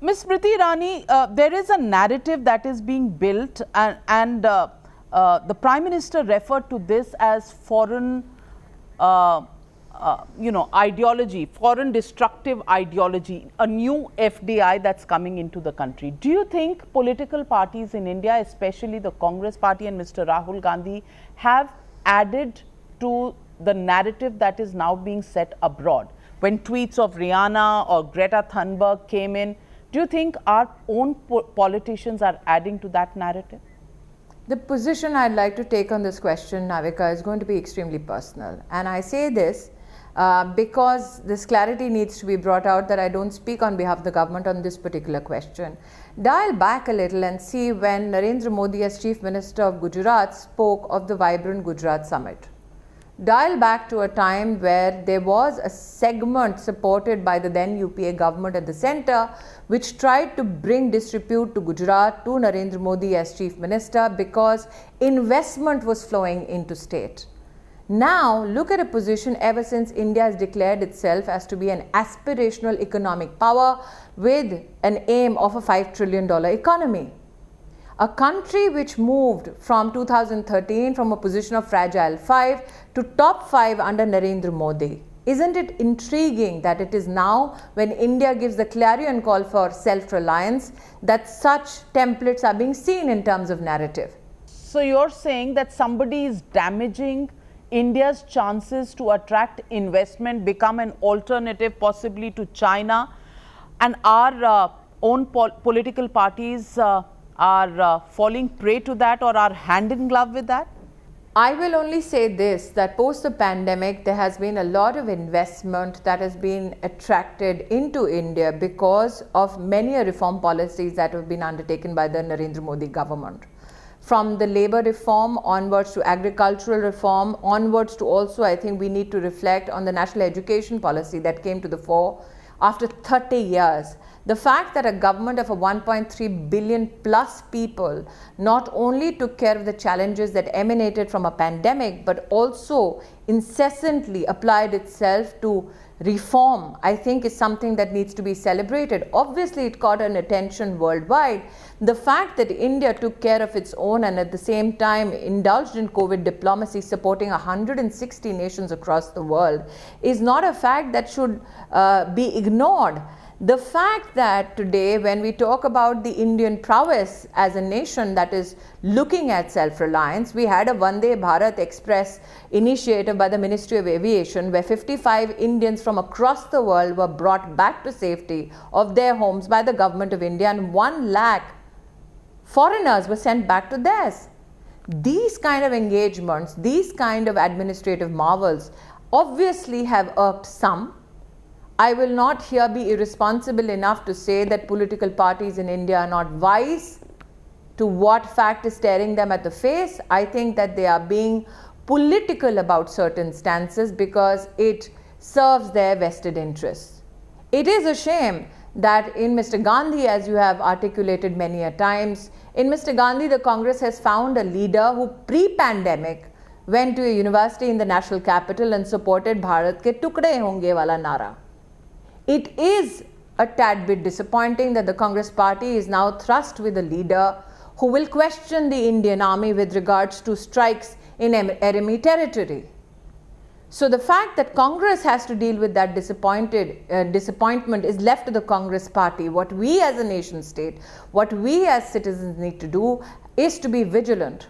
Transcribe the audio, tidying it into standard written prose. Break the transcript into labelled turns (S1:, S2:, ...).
S1: Ms. Smriti Irani, there is a narrative that is being built, and the Prime Minister referred to this as foreign, ideology, foreign destructive ideology, a new FDI that's coming into the country. Do you think political parties in India, especially the Congress party and Mr. Rahul Gandhi, have added to the narrative that is now being set abroad? When tweets of Rihanna or Greta Thunberg came in, do you think our own politicians are adding to that narrative?
S2: The position I'd like to take on this question, Navika, is going to be extremely personal. And I say this because this clarity needs to be brought out that I don't speak on behalf of the government on this particular question. Dial back a little and see when Narendra Modi as Chief Minister of Gujarat spoke of the Vibrant Gujarat Summit. Dial back to a time where there was a segment supported by the then UPA government at the centre which tried to bring disrepute to Gujarat, to Narendra Modi as Chief Minister, because investment was flowing into state. Now look at a position ever since India has declared itself as to be an aspirational economic power with an aim of a $5 trillion economy. A country which moved from 2013 from a position of fragile 5 to top 5 under Narendra Modi. Isn't it intriguing that it is now, when India gives the clarion call for self-reliance, that such templates are being seen in terms of narrative?
S1: So you're saying that somebody is damaging India's chances to attract investment, become an alternative possibly to China, and our own political parties are falling prey to that or are hand in glove with that?
S2: I will only say this, that post the pandemic, there has been a lot of investment that has been attracted into India because of many reform policies that have been undertaken by the Narendra Modi government. From the labour reform onwards to agricultural reform, onwards to also, I think we need to reflect on the national education policy that came to the fore after 30 years. The fact that a government of a 1.3 billion plus people not only took care of the challenges that emanated from a pandemic, but also incessantly applied itself to reform, I think is something that needs to be celebrated. Obviously, it caught an attention worldwide. The fact that India took care of its own and at the same time indulged in COVID diplomacy, supporting 160 nations across the world, is not a fact that should be ignored. The fact that today, when we talk about the Indian prowess as a nation that is looking at self-reliance, we had a Vande Bharat Express initiative by the Ministry of Aviation where 55 Indians from across the world were brought back to safety of their homes by the government of India, and 1 lakh foreigners were sent back to theirs. These kind of engagements, these kind of administrative marvels obviously have irked some. I will not here be irresponsible enough to say that political parties in India are not wise to what fact is staring them at the face. I think that they are being political about certain stances because it serves their vested interests. It is a shame that in Mr. Gandhi, as you have articulated many a times, in Mr. Gandhi, the Congress has found a leader who pre-pandemic went to a university in the national capital and supported Bharat ke tukde honge wala nara. It is a tad bit disappointing that the Congress party is now thrust with a leader who will question the Indian army with regards to strikes in enemy territory. So the fact that Congress has to deal with that disappointment is left to the Congress party. What we as a nation state, what we as citizens need to do is to be vigilant.